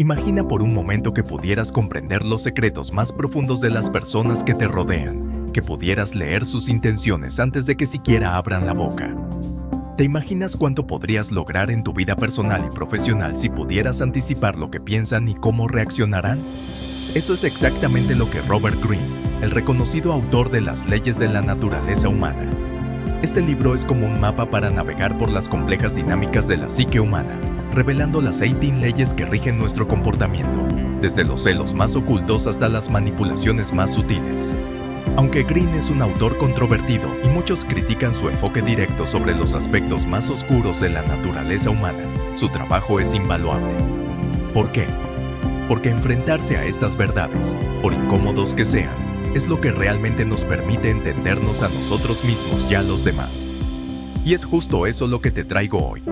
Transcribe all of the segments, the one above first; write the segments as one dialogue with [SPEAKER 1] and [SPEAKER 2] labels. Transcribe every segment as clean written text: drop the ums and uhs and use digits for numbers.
[SPEAKER 1] Imagina por un momento que pudieras comprender los secretos más profundos de las personas que te rodean, que pudieras leer sus intenciones antes de que siquiera abran la boca. ¿Te imaginas cuánto podrías lograr en tu vida personal y profesional si pudieras anticipar lo que piensan y cómo reaccionarán? Eso es exactamente lo que Robert Greene, el reconocido autor de Las leyes de la naturaleza humana. Este libro es como un mapa para navegar por las complejas dinámicas de la psique humana, revelando las 18 leyes que rigen nuestro comportamiento, desde los celos más ocultos hasta las manipulaciones más sutiles. Aunque Greene es un autor controvertido y muchos critican su enfoque directo sobre los aspectos más oscuros de la naturaleza humana, su trabajo es invaluable. ¿Por qué? Porque enfrentarse a estas verdades, por incómodos que sean, es lo que realmente nos permite entendernos a nosotros mismos y a los demás. Y es justo eso lo que te traigo hoy.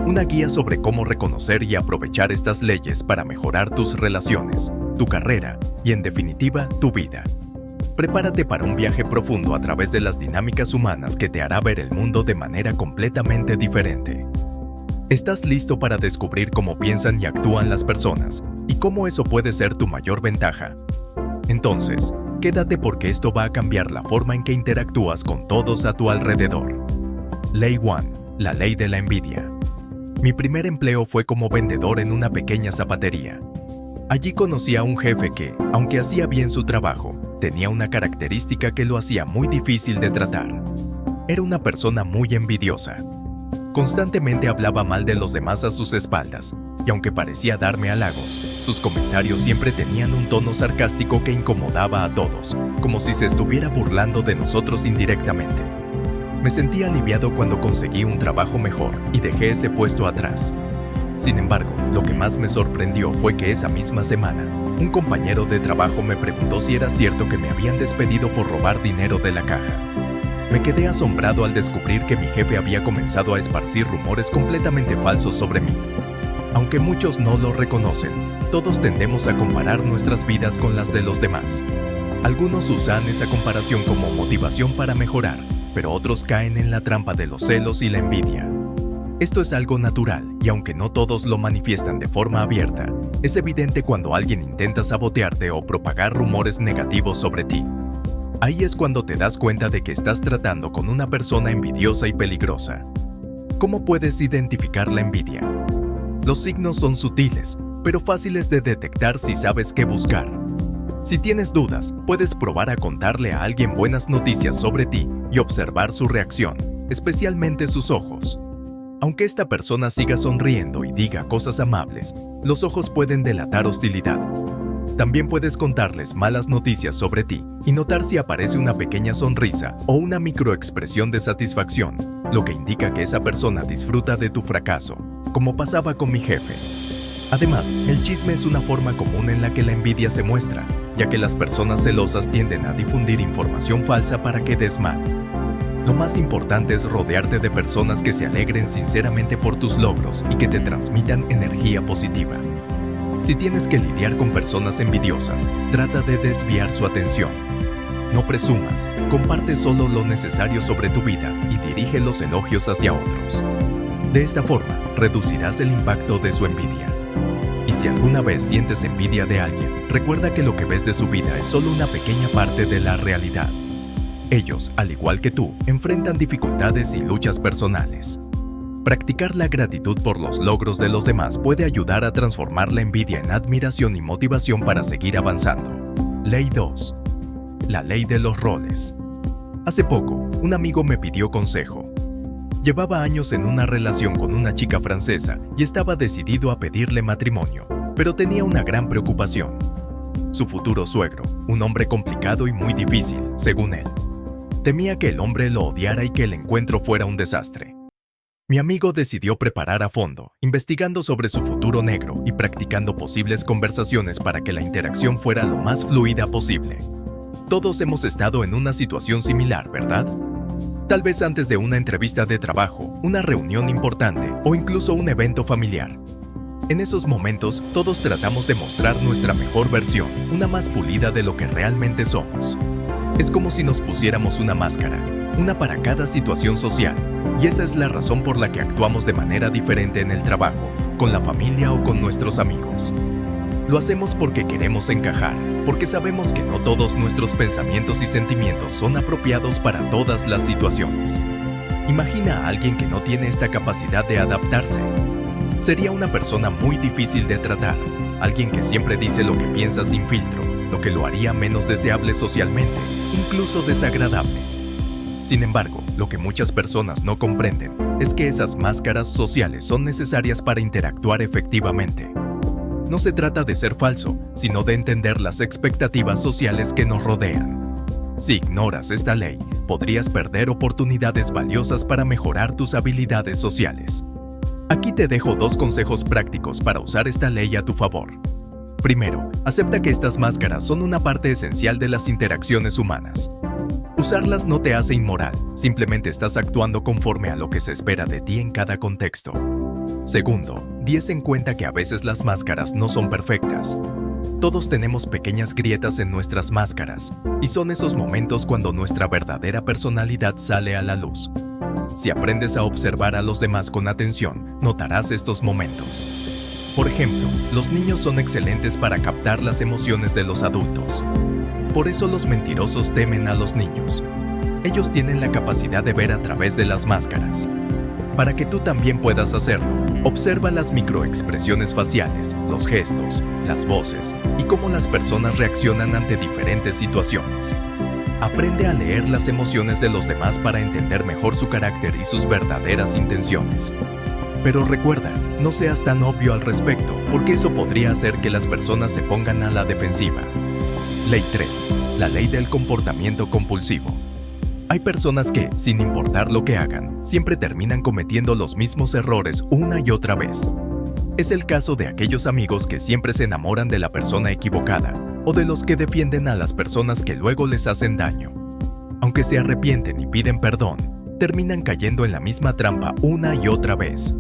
[SPEAKER 1] Una guía sobre cómo reconocer y aprovechar estas leyes para mejorar tus relaciones, tu carrera y, en definitiva, tu vida. Prepárate para un viaje profundo a través de las dinámicas humanas que te hará ver el mundo de manera completamente diferente. ¿Estás listo para descubrir cómo piensan y actúan las personas y cómo eso puede ser tu mayor ventaja? Entonces, quédate porque esto va a cambiar la forma en que interactúas con todos a tu alrededor. Ley 1. La ley de la envidia. Mi primer empleo fue como vendedor en una pequeña zapatería. Allí conocí a un jefe que, aunque hacía bien su trabajo, tenía una característica que lo hacía muy difícil de tratar. Era una persona muy envidiosa. Constantemente hablaba mal de los demás a sus espaldas, y aunque parecía darme halagos, sus comentarios siempre tenían un tono sarcástico que incomodaba a todos, como si se estuviera burlando de nosotros indirectamente. Me sentí aliviado cuando conseguí un trabajo mejor y dejé ese puesto atrás. Sin embargo, lo que más me sorprendió fue que esa misma semana, un compañero de trabajo me preguntó si era cierto que me habían despedido por robar dinero de la caja. Me quedé asombrado al descubrir que mi jefe había comenzado a esparcir rumores completamente falsos sobre mí. Aunque muchos no lo reconocen, todos tendemos a comparar nuestras vidas con las de los demás. Algunos usan esa comparación como motivación para mejorar, pero otros caen en la trampa de los celos y la envidia. Esto es algo natural, y aunque no todos lo manifiestan de forma abierta, es evidente cuando alguien intenta sabotearte o propagar rumores negativos sobre ti. Ahí es cuando te das cuenta de que estás tratando con una persona envidiosa y peligrosa. ¿Cómo puedes identificar la envidia? Los signos son sutiles, pero fáciles de detectar si sabes qué buscar. Si tienes dudas, puedes probar a contarle a alguien buenas noticias sobre ti y observar su reacción, especialmente sus ojos. Aunque esta persona siga sonriendo y diga cosas amables, los ojos pueden delatar hostilidad. También puedes contarles malas noticias sobre ti y notar si aparece una pequeña sonrisa o una microexpresión de satisfacción, lo que indica que esa persona disfruta de tu fracaso, como pasaba con mi jefe. Además, el chisme es una forma común en la que la envidia se muestra, ya que las personas celosas tienden a difundir información falsa para que des mal. Lo más importante es rodearte de personas que se alegren sinceramente por tus logros y que te transmitan energía positiva. Si tienes que lidiar con personas envidiosas, trata de desviar su atención. No presumas, comparte solo lo necesario sobre tu vida y dirige los elogios hacia otros. De esta forma, reducirás el impacto de su envidia. Y si alguna vez sientes envidia de alguien, recuerda que lo que ves de su vida es solo una pequeña parte de la realidad. Ellos, al igual que tú, enfrentan dificultades y luchas personales. Practicar la gratitud por los logros de los demás puede ayudar a transformar la envidia en admiración y motivación para seguir avanzando. Ley 2. La ley de los roles. Hace poco, un amigo me pidió consejo. Llevaba años en una relación con una chica francesa y estaba decidido a pedirle matrimonio, pero tenía una gran preocupación. Su futuro suegro, un hombre complicado y muy difícil, según él. Temía que el hombre lo odiara y que el encuentro fuera un desastre. Mi amigo decidió preparar a fondo, investigando sobre su futuro negro y practicando posibles conversaciones para que la interacción fuera lo más fluida posible. Todos hemos estado en una situación similar, ¿verdad? Tal vez antes de una entrevista de trabajo, una reunión importante o incluso un evento familiar. En esos momentos, todos tratamos de mostrar nuestra mejor versión, una más pulida de lo que realmente somos. Es como si nos pusiéramos una máscara, una para cada situación social, y esa es la razón por la que actuamos de manera diferente en el trabajo, con la familia o con nuestros amigos. Lo hacemos porque queremos encajar, porque sabemos que no todos nuestros pensamientos y sentimientos son apropiados para todas las situaciones. Imagina a alguien que no tiene esta capacidad de adaptarse. Sería una persona muy difícil de tratar, alguien que siempre dice lo que piensa sin filtro, lo que lo haría menos deseable socialmente, incluso desagradable. Sin embargo, lo que muchas personas no comprenden es que esas máscaras sociales son necesarias para interactuar efectivamente. No se trata de ser falso, sino de entender las expectativas sociales que nos rodean. Si ignoras esta ley, podrías perder oportunidades valiosas para mejorar tus habilidades sociales. Aquí te dejo 2 consejos prácticos para usar esta ley a tu favor. Primero, acepta que estas máscaras son una parte esencial de las interacciones humanas. Usarlas no te hace inmoral, simplemente estás actuando conforme a lo que se espera de ti en cada contexto. Segundo, dies en cuenta que a veces las máscaras no son perfectas. Todos tenemos pequeñas grietas en nuestras máscaras, y son esos momentos cuando nuestra verdadera personalidad sale a la luz. Si aprendes a observar a los demás con atención, notarás estos momentos. Por ejemplo, los niños son excelentes para captar las emociones de los adultos. Por eso los mentirosos temen a los niños. Ellos tienen la capacidad de ver a través de las máscaras. Para que tú también puedas hacerlo, observa las microexpresiones faciales, los gestos, las voces y cómo las personas reaccionan ante diferentes situaciones. Aprende a leer las emociones de los demás para entender mejor su carácter y sus verdaderas intenciones. Pero recuerda, no seas tan obvio al respecto, porque eso podría hacer que las personas se pongan a la defensiva. Ley 3. La ley del comportamiento compulsivo. Hay personas que, sin importar lo que hagan, siempre terminan cometiendo los mismos errores una y otra vez. Es el caso de aquellos amigos que siempre se enamoran de la persona equivocada, o de los que defienden a las personas que luego les hacen daño. Aunque se arrepienten y piden perdón, terminan cayendo en la misma trampa una y otra vez.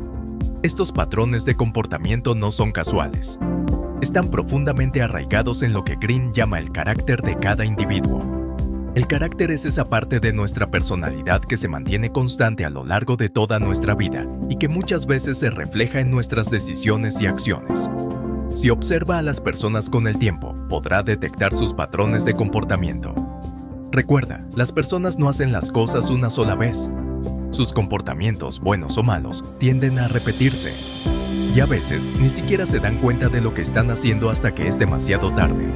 [SPEAKER 1] Estos patrones de comportamiento no son casuales. Están profundamente arraigados en lo que Green llama el carácter de cada individuo. El carácter es esa parte de nuestra personalidad que se mantiene constante a lo largo de toda nuestra vida y que muchas veces se refleja en nuestras decisiones y acciones. Si observa a las personas con el tiempo, podrá detectar sus patrones de comportamiento. Recuerda, las personas no hacen las cosas una sola vez. Sus comportamientos, buenos o malos, tienden a repetirse. Y a veces ni siquiera se dan cuenta de lo que están haciendo hasta que es demasiado tarde.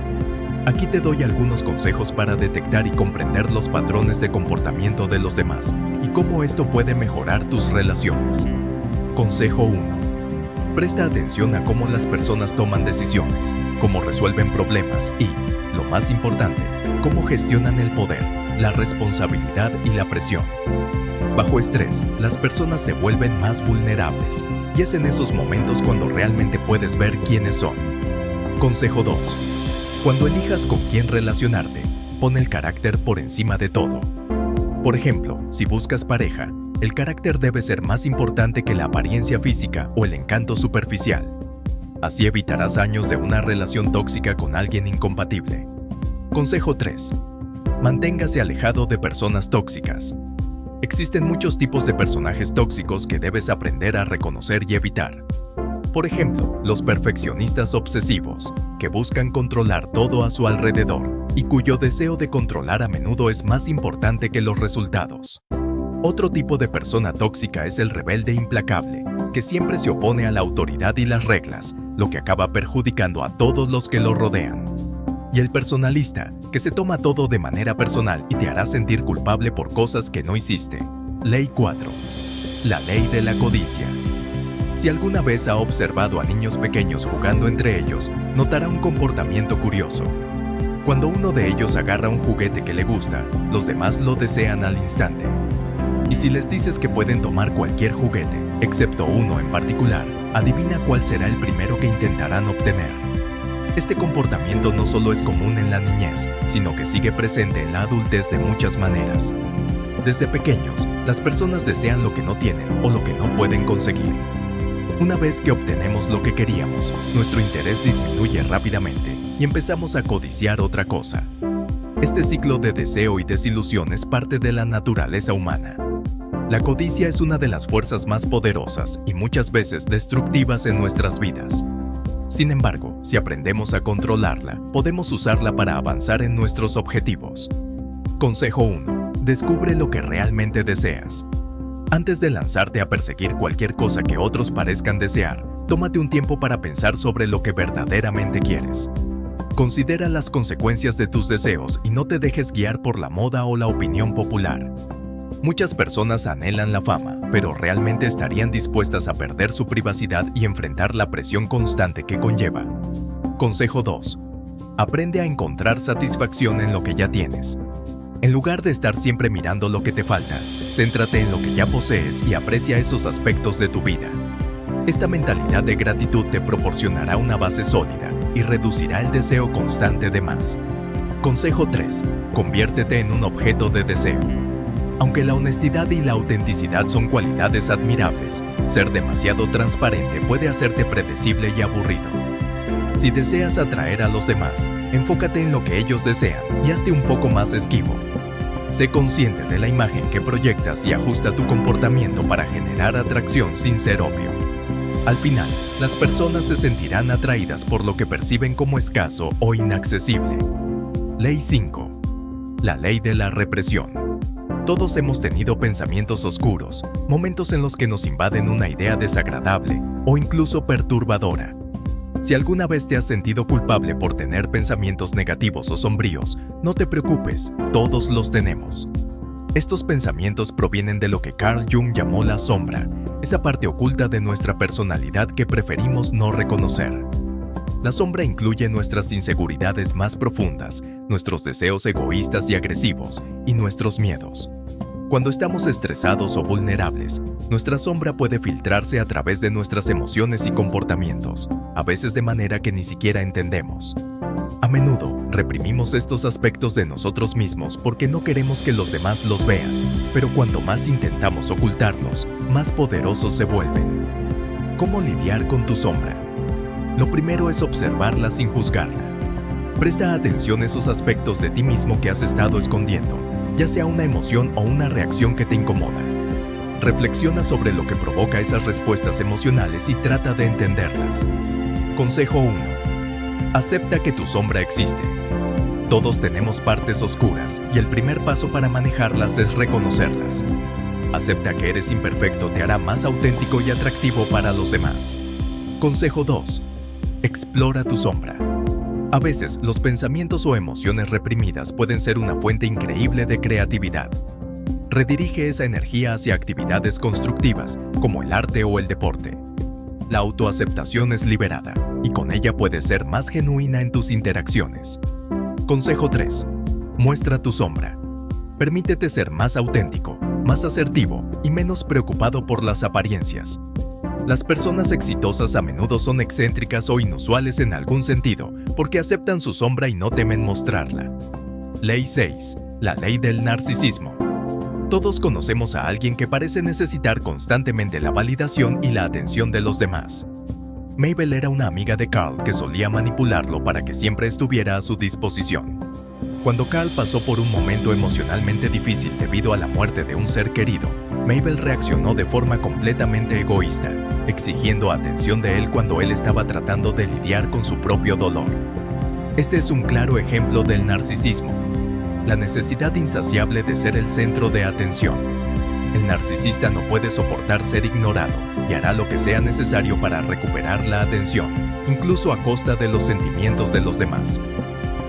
[SPEAKER 1] Aquí te doy algunos consejos para detectar y comprender los patrones de comportamiento de los demás y cómo esto puede mejorar tus relaciones. Consejo 1. Presta atención a cómo las personas toman decisiones, cómo resuelven problemas y, lo más importante, cómo gestionan el poder, la responsabilidad y la presión. Bajo estrés, las personas se vuelven más vulnerables y es en esos momentos cuando realmente puedes ver quiénes son. Consejo 2. Cuando elijas con quién relacionarte, pon el carácter por encima de todo. Por ejemplo, si buscas pareja, el carácter debe ser más importante que la apariencia física o el encanto superficial. Así evitarás años de una relación tóxica con alguien incompatible. Consejo 3. Manténgase alejado de personas tóxicas. Existen muchos tipos de personajes tóxicos que debes aprender a reconocer y evitar. Por ejemplo, los perfeccionistas obsesivos, que buscan controlar todo a su alrededor y cuyo deseo de controlar a menudo es más importante que los resultados. Otro tipo de persona tóxica es el rebelde implacable, que siempre se opone a la autoridad y las reglas, lo que acaba perjudicando a todos los que lo rodean. Y el personalista, que se toma todo de manera personal y te hará sentir culpable por cosas que no hiciste. Ley 4. La ley de la codicia. Si alguna vez ha observado a niños pequeños jugando entre ellos, notará un comportamiento curioso. Cuando uno de ellos agarra un juguete que le gusta, los demás lo desean al instante. Y si les dices que pueden tomar cualquier juguete, excepto uno en particular, adivina cuál será el primero que intentarán obtener. Este comportamiento no solo es común en la niñez, sino que sigue presente en la adultez de muchas maneras. Desde pequeños, las personas desean lo que no tienen o lo que no pueden conseguir. Una vez que obtenemos lo que queríamos, nuestro interés disminuye rápidamente y empezamos a codiciar otra cosa. Este ciclo de deseo y desilusión es parte de la naturaleza humana. La codicia es una de las fuerzas más poderosas y muchas veces destructivas en nuestras vidas. Sin embargo, si aprendemos a controlarla, podemos usarla para avanzar en nuestros objetivos. Consejo 1. Descubre lo que realmente deseas. Antes de lanzarte a perseguir cualquier cosa que otros parezcan desear, tómate un tiempo para pensar sobre lo que verdaderamente quieres. Considera las consecuencias de tus deseos y no te dejes guiar por la moda o la opinión popular. Muchas personas anhelan la fama, pero ¿realmente estarían dispuestas a perder su privacidad y enfrentar la presión constante que conlleva? Consejo 2. Aprende a encontrar satisfacción en lo que ya tienes. En lugar de estar siempre mirando lo que te falta, céntrate en lo que ya posees y aprecia esos aspectos de tu vida. Esta mentalidad de gratitud te proporcionará una base sólida y reducirá el deseo constante de más. Consejo 3. Conviértete en un objeto de deseo. Aunque la honestidad y la autenticidad son cualidades admirables, ser demasiado transparente puede hacerte predecible y aburrido. Si deseas atraer a los demás, enfócate en lo que ellos desean y hazte un poco más esquivo. Sé consciente de la imagen que proyectas y ajusta tu comportamiento para generar atracción sin ser obvio. Al final, las personas se sentirán atraídas por lo que perciben como escaso o inaccesible. Ley 5. La ley de la represión. Todos hemos tenido pensamientos oscuros, momentos en los que nos invaden una idea desagradable o incluso perturbadora. Si alguna vez te has sentido culpable por tener pensamientos negativos o sombríos, no te preocupes, todos los tenemos. Estos pensamientos provienen de lo que Carl Jung llamó la sombra, esa parte oculta de nuestra personalidad que preferimos no reconocer. La sombra incluye nuestras inseguridades más profundas, nuestros deseos egoístas y agresivos, y nuestros miedos. Cuando estamos estresados o vulnerables, nuestra sombra puede filtrarse a través de nuestras emociones y comportamientos, a veces de manera que ni siquiera entendemos. A menudo, reprimimos estos aspectos de nosotros mismos porque no queremos que los demás los vean, pero cuanto más intentamos ocultarlos, más poderosos se vuelven. ¿Cómo lidiar con tu sombra? Lo primero es observarla sin juzgarla. Presta atención a esos aspectos de ti mismo que has estado escondiendo, ya sea una emoción o una reacción que te incomoda. Reflexiona sobre lo que provoca esas respuestas emocionales y trata de entenderlas. Consejo 1. Acepta que tu sombra existe. Todos tenemos partes oscuras y el primer paso para manejarlas es reconocerlas. Acepta que eres imperfecto te hará más auténtico y atractivo para los demás. Consejo 2. Explora tu sombra. A veces, los pensamientos o emociones reprimidas pueden ser una fuente increíble de creatividad. Redirige esa energía hacia actividades constructivas, como el arte o el deporte. La autoaceptación es liberada, y con ella puedes ser más genuina en tus interacciones. Consejo 3. Muestra tu sombra. Permítete ser más auténtico, más asertivo y menos preocupado por las apariencias. Las personas exitosas a menudo son excéntricas o inusuales en algún sentido porque aceptan su sombra y no temen mostrarla. Ley 6. La ley del narcisismo. Todos conocemos a alguien que parece necesitar constantemente la validación y la atención de los demás. Mabel era una amiga de Carl que solía manipularlo para que siempre estuviera a su disposición. Cuando Carl pasó por un momento emocionalmente difícil debido a la muerte de un ser querido, Mabel reaccionó de forma completamente egoísta, exigiendo atención de él cuando él estaba tratando de lidiar con su propio dolor. Este es un claro ejemplo del narcisismo, la necesidad insaciable de ser el centro de atención. El narcisista no puede soportar ser ignorado y hará lo que sea necesario para recuperar la atención, incluso a costa de los sentimientos de los demás.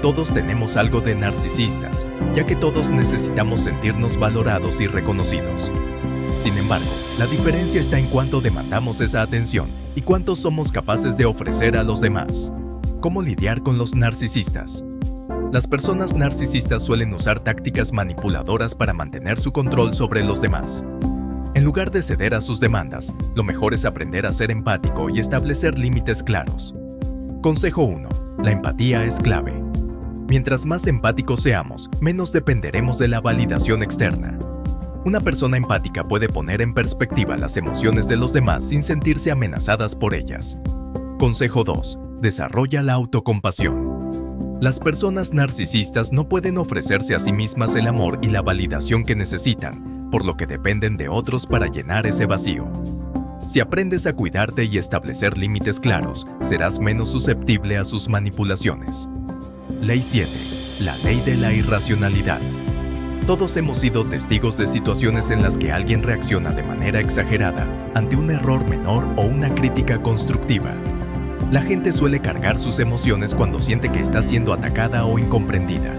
[SPEAKER 1] Todos tenemos algo de narcisistas, ya que todos necesitamos sentirnos valorados y reconocidos. Sin embargo, la diferencia está en cuánto demandamos esa atención y cuánto somos capaces de ofrecer a los demás. ¿Cómo lidiar con los narcisistas? Las personas narcisistas suelen usar tácticas manipuladoras para mantener su control sobre los demás. En lugar de ceder a sus demandas, lo mejor es aprender a ser empático y establecer límites claros. Consejo 1. La empatía es clave. Mientras más empáticos seamos, menos dependeremos de la validación externa. Una persona empática puede poner en perspectiva las emociones de los demás sin sentirse amenazadas por ellas. Consejo 2. Desarrolla la autocompasión. Las personas narcisistas no pueden ofrecerse a sí mismas el amor y la validación que necesitan, por lo que dependen de otros para llenar ese vacío. Si aprendes a cuidarte y establecer límites claros, serás menos susceptible a sus manipulaciones. Ley 7. La ley de la irracionalidad. Todos hemos sido testigos de situaciones en las que alguien reacciona de manera exagerada ante un error menor o una crítica constructiva. La gente suele cargar sus emociones cuando siente que está siendo atacada o incomprendida.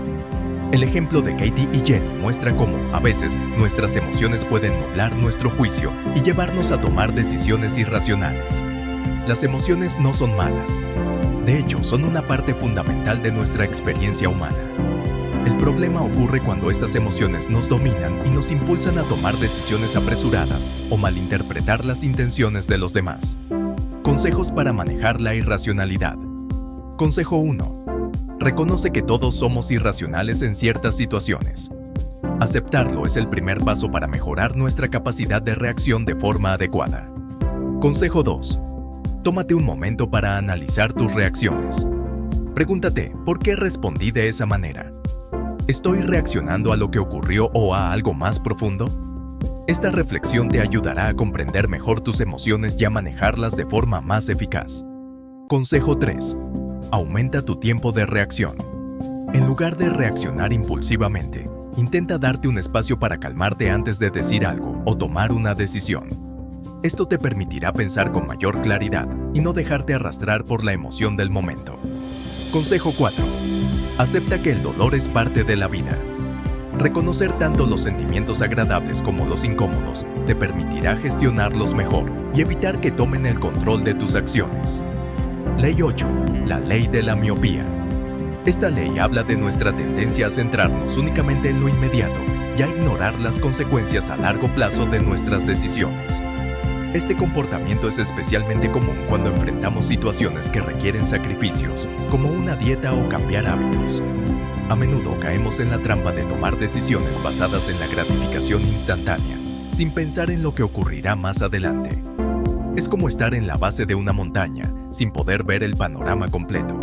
[SPEAKER 1] El ejemplo de Katie y Jenny muestra cómo, a veces, nuestras emociones pueden nublar nuestro juicio y llevarnos a tomar decisiones irracionales. Las emociones no son malas. De hecho, son una parte fundamental de nuestra experiencia humana. El problema ocurre cuando estas emociones nos dominan y nos impulsan a tomar decisiones apresuradas o malinterpretar las intenciones de los demás. Consejos para manejar la irracionalidad. Consejo 1. Reconoce que todos somos irracionales en ciertas situaciones. Aceptarlo es el primer paso para mejorar nuestra capacidad de reacción de forma adecuada. Consejo 2. Tómate un momento para analizar tus reacciones. Pregúntate, ¿por qué respondí de esa manera? ¿Estoy reaccionando a lo que ocurrió o a algo más profundo? Esta reflexión te ayudará a comprender mejor tus emociones y a manejarlas de forma más eficaz. Consejo 3. Aumenta tu tiempo de reacción. En lugar de reaccionar impulsivamente, intenta darte un espacio para calmarte antes de decir algo o tomar una decisión. Esto te permitirá pensar con mayor claridad y no dejarte arrastrar por la emoción del momento. Consejo 4. Acepta que el dolor es parte de la vida. Reconocer tanto los sentimientos agradables como los incómodos te permitirá gestionarlos mejor y evitar que tomen el control de tus acciones. Ley 8. La ley de la miopía. Esta ley habla de nuestra tendencia a centrarnos únicamente en lo inmediato y a ignorar las consecuencias a largo plazo de nuestras decisiones. Este comportamiento es especialmente común cuando enfrentamos situaciones que requieren sacrificios, como una dieta o cambiar hábitos. A menudo caemos en la trampa de tomar decisiones basadas en la gratificación instantánea, sin pensar en lo que ocurrirá más adelante. Es como estar en la base de una montaña, sin poder ver el panorama completo.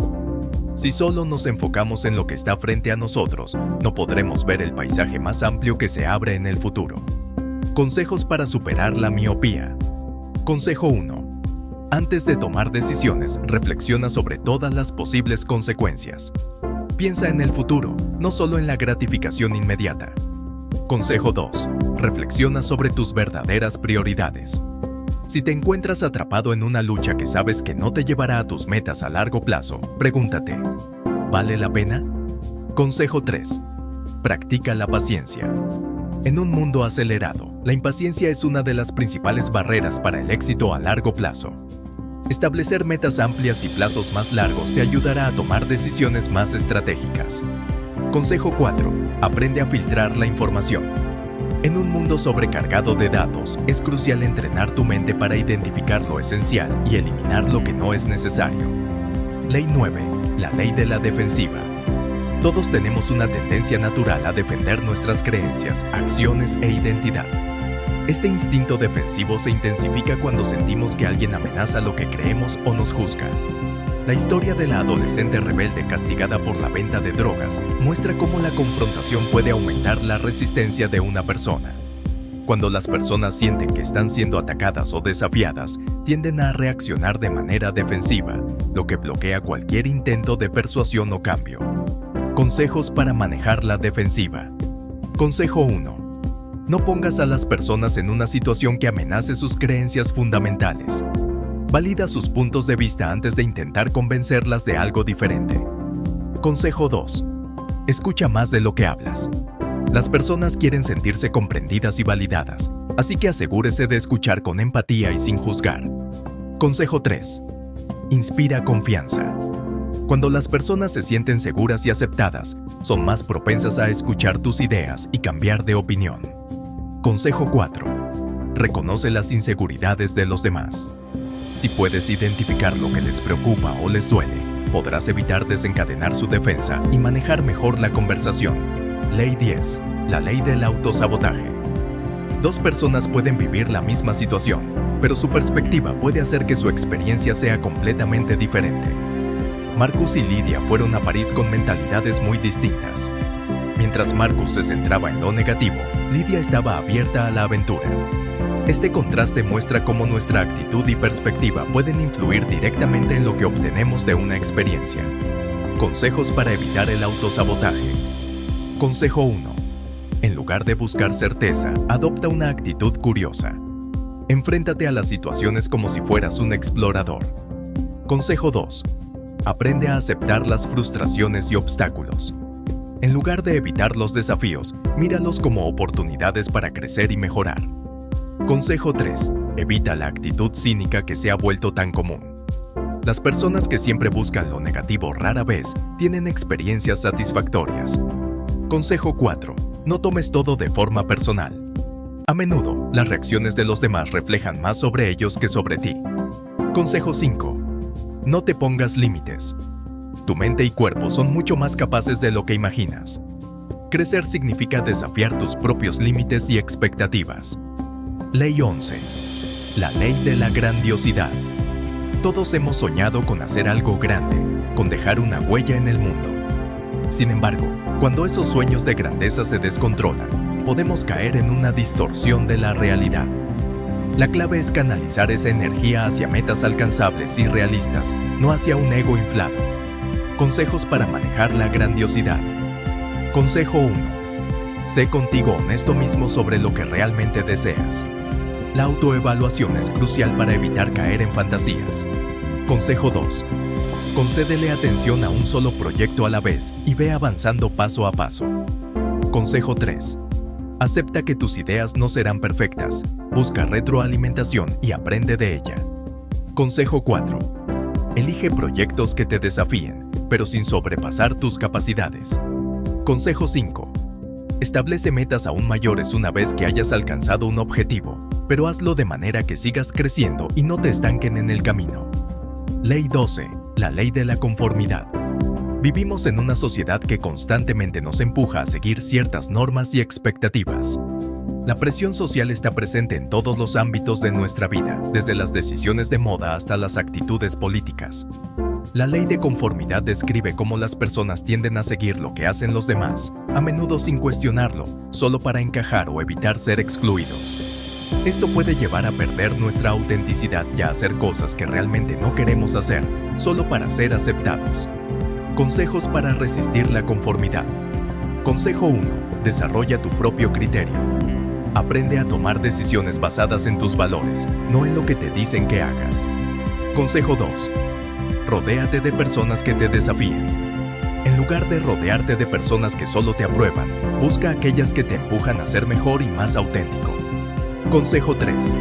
[SPEAKER 1] Si solo nos enfocamos en lo que está frente a nosotros, no podremos ver el paisaje más amplio que se abre en el futuro. Consejos para superar la miopía. Consejo 1. Antes de tomar decisiones, reflexiona sobre todas las posibles consecuencias. Piensa en el futuro, no solo en la gratificación inmediata. Consejo 2. Reflexiona sobre tus verdaderas prioridades. Si te encuentras atrapado en una lucha que sabes que no te llevará a tus metas a largo plazo, pregúntate, ¿vale la pena? Consejo 3. Practica la paciencia. En un mundo acelerado, la impaciencia es una de las principales barreras para el éxito a largo plazo. Establecer metas amplias y plazos más largos te ayudará a tomar decisiones más estratégicas. Consejo 4. Aprende a filtrar la información. En un mundo sobrecargado de datos, es crucial entrenar tu mente para identificar lo esencial y eliminar lo que no es necesario. Ley 9. La ley de la defensiva. Todos tenemos una tendencia natural a defender nuestras creencias, acciones e identidad. Este instinto defensivo se intensifica cuando sentimos que alguien amenaza lo que creemos o nos juzga. La historia de la adolescente rebelde castigada por la venta de drogas muestra cómo la confrontación puede aumentar la resistencia de una persona. Cuando las personas sienten que están siendo atacadas o desafiadas, tienden a reaccionar de manera defensiva, lo que bloquea cualquier intento de persuasión o cambio. Consejos para manejar la defensiva. Consejo 1. No pongas a las personas en una situación que amenace sus creencias fundamentales. Valida sus puntos de vista antes de intentar convencerlas de algo diferente. Consejo 2. Escucha más de lo que hablas. Las personas quieren sentirse comprendidas y validadas, así que asegúrese de escuchar con empatía y sin juzgar. Consejo 3. Inspira confianza. Cuando las personas se sienten seguras y aceptadas, son más propensas a escuchar tus ideas y cambiar de opinión. Consejo 4. Reconoce las inseguridades de los demás. Si puedes identificar lo que les preocupa o les duele, podrás evitar desencadenar su defensa y manejar mejor la conversación. Ley 10. La ley del autosabotaje. Dos personas pueden vivir la misma situación, pero su perspectiva puede hacer que su experiencia sea completamente diferente. Marcus y Lidia fueron a París con mentalidades muy distintas. Mientras Marcus se centraba en lo negativo, Lidia estaba abierta a la aventura. Este contraste muestra cómo nuestra actitud y perspectiva pueden influir directamente en lo que obtenemos de una experiencia. Consejos para evitar el autosabotaje. Consejo 1. En lugar de buscar certeza, adopta una actitud curiosa. Enfréntate a las situaciones como si fueras un explorador. Consejo 2. Aprende a aceptar las frustraciones y obstáculos. En lugar de evitar los desafíos, míralos como oportunidades para crecer y mejorar. Consejo 3. Evita la actitud cínica que se ha vuelto tan común. Las personas que siempre buscan lo negativo rara vez tienen experiencias satisfactorias. Consejo 4. No tomes todo de forma personal. A menudo, las reacciones de los demás reflejan más sobre ellos que sobre ti. Consejo 5. No te pongas límites. Tu mente y cuerpo son mucho más capaces de lo que imaginas. Crecer significa desafiar tus propios límites y expectativas. Ley 11. La ley de la grandiosidad. Todos hemos soñado con hacer algo grande, con dejar una huella en el mundo. Sin embargo, cuando esos sueños de grandeza se descontrolan, podemos caer en una distorsión de la realidad. La clave es canalizar esa energía hacia metas alcanzables y realistas, no hacia un ego inflado. Consejos para manejar la grandiosidad. Consejo 1. Sé contigo honesto mismo sobre lo que realmente deseas. La autoevaluación es crucial para evitar caer en fantasías. Consejo 2. Concédele atención a un solo proyecto a la vez y ve avanzando paso a paso. Consejo 3. Acepta que tus ideas no serán perfectas. Busca retroalimentación y aprende de ella. Consejo 4. Elige proyectos que te desafíen, pero sin sobrepasar tus capacidades. Consejo 5. Establece metas aún mayores una vez que hayas alcanzado un objetivo, pero hazlo de manera que sigas creciendo y no te estanquen en el camino. Ley 12. La ley de la conformidad. Vivimos en una sociedad que constantemente nos empuja a seguir ciertas normas y expectativas. La presión social está presente en todos los ámbitos de nuestra vida, desde las decisiones de moda hasta las actitudes políticas. La ley de conformidad describe cómo las personas tienden a seguir lo que hacen los demás, a menudo sin cuestionarlo, solo para encajar o evitar ser excluidos. Esto puede llevar a perder nuestra autenticidad y a hacer cosas que realmente no queremos hacer, solo para ser aceptados. Consejos para resistir la conformidad. Consejo 1. Desarrolla tu propio criterio. Aprende a tomar decisiones basadas en tus valores, no en lo que te dicen que hagas. Consejo 2. Rodéate de personas que te desafíen. En lugar de rodearte de personas que solo te aprueban, busca aquellas que te empujan a ser mejor y más auténtico. Consejo 3.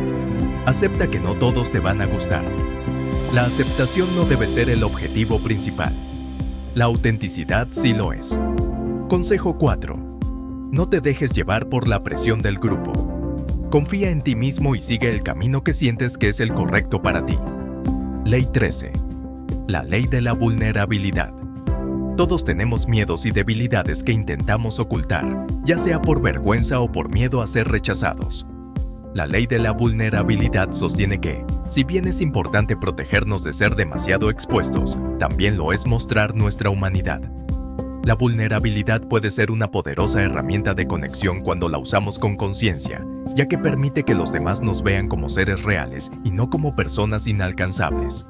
[SPEAKER 1] Acepta que no todos te van a gustar. La aceptación no debe ser el objetivo principal. La autenticidad sí lo es. Consejo 4. No te dejes llevar por la presión del grupo. Confía en ti mismo y sigue el camino que sientes que es el correcto para ti. Ley 13. La ley de la vulnerabilidad. Todos tenemos miedos y debilidades que intentamos ocultar, ya sea por vergüenza o por miedo a ser rechazados. La ley de la vulnerabilidad sostiene que, si bien es importante protegernos de ser demasiado expuestos, también lo es mostrar nuestra humanidad. La vulnerabilidad puede ser una poderosa herramienta de conexión cuando la usamos con conciencia, ya que permite que los demás nos vean como seres reales y no como personas inalcanzables.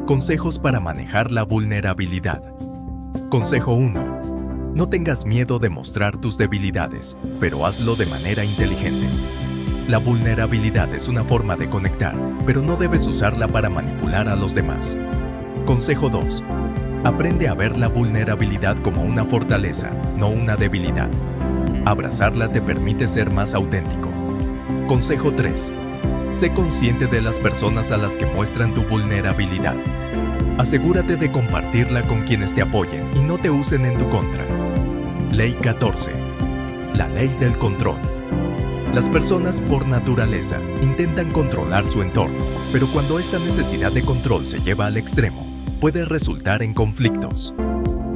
[SPEAKER 1] Consejos para manejar la vulnerabilidad. Consejo 1. No tengas miedo de mostrar tus debilidades, pero hazlo de manera inteligente. La vulnerabilidad es una forma de conectar, pero no debes usarla para manipular a los demás. Consejo 2. Aprende a ver la vulnerabilidad como una fortaleza, no una debilidad. Abrazarla te permite ser más auténtico. Consejo 3. Sé consciente de las personas a las que muestran tu vulnerabilidad. Asegúrate de compartirla con quienes te apoyen y no te usen en tu contra. Ley 14. La ley del control. Las personas, por naturaleza, intentan controlar su entorno, pero cuando esta necesidad de control se lleva al extremo, puede resultar en conflictos.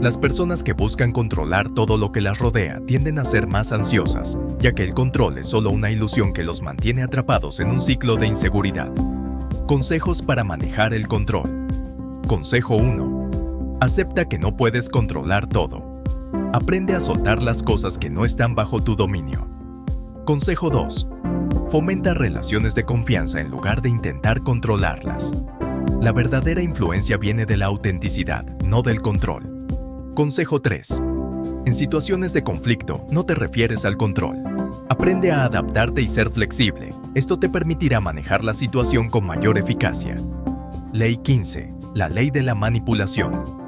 [SPEAKER 1] Las personas que buscan controlar todo lo que las rodea tienden a ser más ansiosas, ya que el control es solo una ilusión que los mantiene atrapados en un ciclo de inseguridad. Consejos para manejar el control. Consejo 1. Acepta que no puedes controlar todo. Aprende a soltar las cosas que no están bajo tu dominio. Consejo 2. Fomenta relaciones de confianza en lugar de intentar controlarlas. La verdadera influencia viene de la autenticidad, no del control. Consejo 3. En situaciones de conflicto, no te refieres al control. Aprende a adaptarte y ser flexible. Esto te permitirá manejar la situación con mayor eficacia. Ley 15. La ley de la manipulación.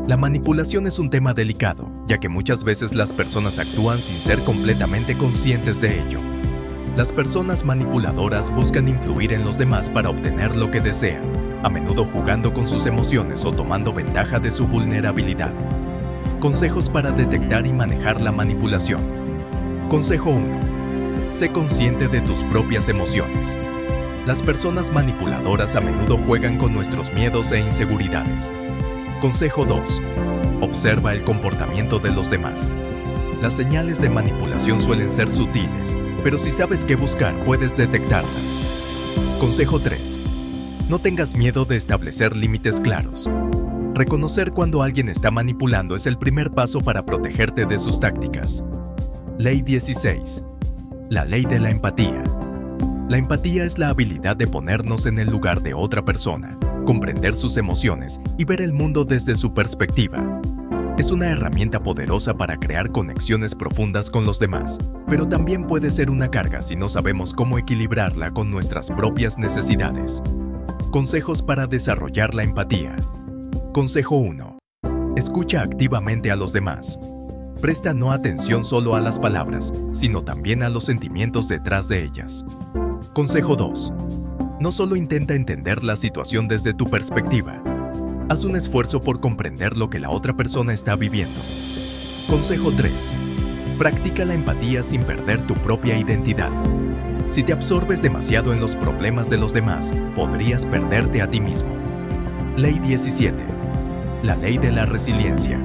[SPEAKER 1] La manipulación es un tema delicado, ya que muchas veces las personas actúan sin ser completamente conscientes de ello. Las personas manipuladoras buscan influir en los demás para obtener lo que desean, a menudo jugando con sus emociones o tomando ventaja de su vulnerabilidad. Consejos para detectar y manejar la manipulación. Consejo 1. Sé consciente de tus propias emociones. Las personas manipuladoras a menudo juegan con nuestros miedos e inseguridades. Consejo 2. Observa el comportamiento de los demás. Las señales de manipulación suelen ser sutiles, pero si sabes qué buscar, puedes detectarlas. Consejo 3. No tengas miedo de establecer límites claros. Reconocer cuando alguien está manipulando es el primer paso para protegerte de sus tácticas. Ley 16. La ley de la empatía. La empatía es la habilidad de ponernos en el lugar de otra persona, comprender sus emociones y ver el mundo desde su perspectiva. Es una herramienta poderosa para crear conexiones profundas con los demás, pero también puede ser una carga si no sabemos cómo equilibrarla con nuestras propias necesidades. Consejos para desarrollar la empatía. Consejo 1. Escucha activamente a los demás. Presta no atención solo a las palabras, sino también a los sentimientos detrás de ellas. Consejo 2. No solo intenta entender la situación desde tu perspectiva. Haz un esfuerzo por comprender lo que la otra persona está viviendo. Consejo 3. Practica la empatía sin perder tu propia identidad. Si te absorbes demasiado en los problemas de los demás, podrías perderte a ti mismo. Ley 17. La ley de la resiliencia.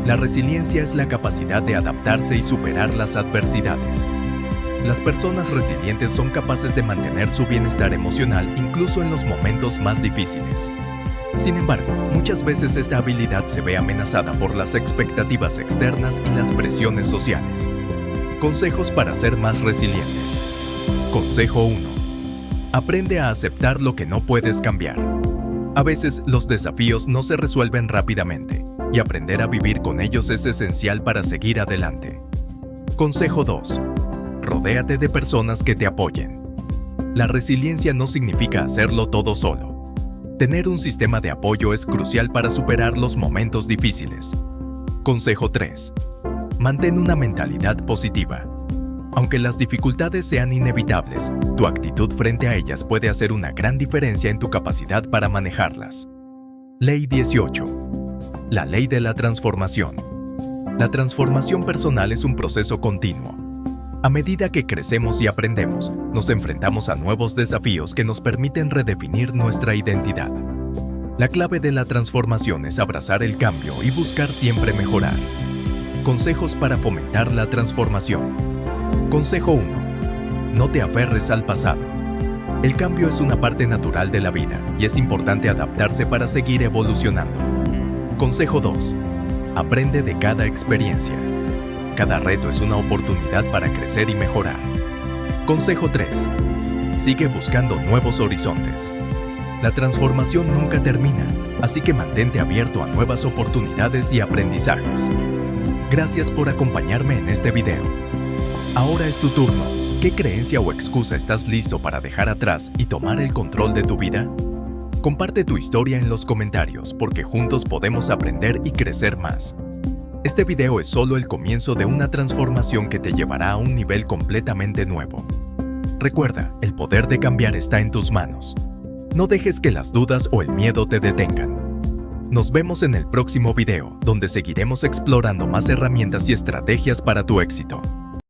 [SPEAKER 1] La resiliencia es la capacidad de adaptarse y superar las adversidades. Las personas resilientes son capaces de mantener su bienestar emocional incluso en los momentos más difíciles. Sin embargo, muchas veces esta habilidad se ve amenazada por las expectativas externas y las presiones sociales. Consejos para ser más resilientes. Consejo 1. Aprende a aceptar lo que no puedes cambiar. A veces los desafíos no se resuelven rápidamente, y aprender a vivir con ellos es esencial para seguir adelante. Consejo 2. Rodéate de personas que te apoyen. La resiliencia no significa hacerlo todo solo. Tener un sistema de apoyo es crucial para superar los momentos difíciles. Consejo 3. Mantén una mentalidad positiva. Aunque las dificultades sean inevitables, tu actitud frente a ellas puede hacer una gran diferencia en tu capacidad para manejarlas. Ley 18. La ley de la transformación. La transformación personal es un proceso continuo. A medida que crecemos y aprendemos, nos enfrentamos a nuevos desafíos que nos permiten redefinir nuestra identidad. La clave de la transformación es abrazar el cambio y buscar siempre mejorar. Consejos para fomentar la transformación. Consejo 1. No te aferres al pasado. El cambio es una parte natural de la vida y es importante adaptarse para seguir evolucionando. Consejo 2. Aprende de cada experiencia. Cada reto es una oportunidad para crecer y mejorar. Consejo 3. Sigue buscando nuevos horizontes. La transformación nunca termina, así que mantente abierto a nuevas oportunidades y aprendizajes. Gracias por acompañarme en este video. Ahora es tu turno. ¿Qué creencia o excusa estás listo para dejar atrás y tomar el control de tu vida? Comparte tu historia en los comentarios porque juntos podemos aprender y crecer más. Este video es solo el comienzo de una transformación que te llevará a un nivel completamente nuevo. Recuerda, el poder de cambiar está en tus manos. No dejes que las dudas o el miedo te detengan. Nos vemos en el próximo video, donde seguiremos explorando más herramientas y estrategias para tu éxito.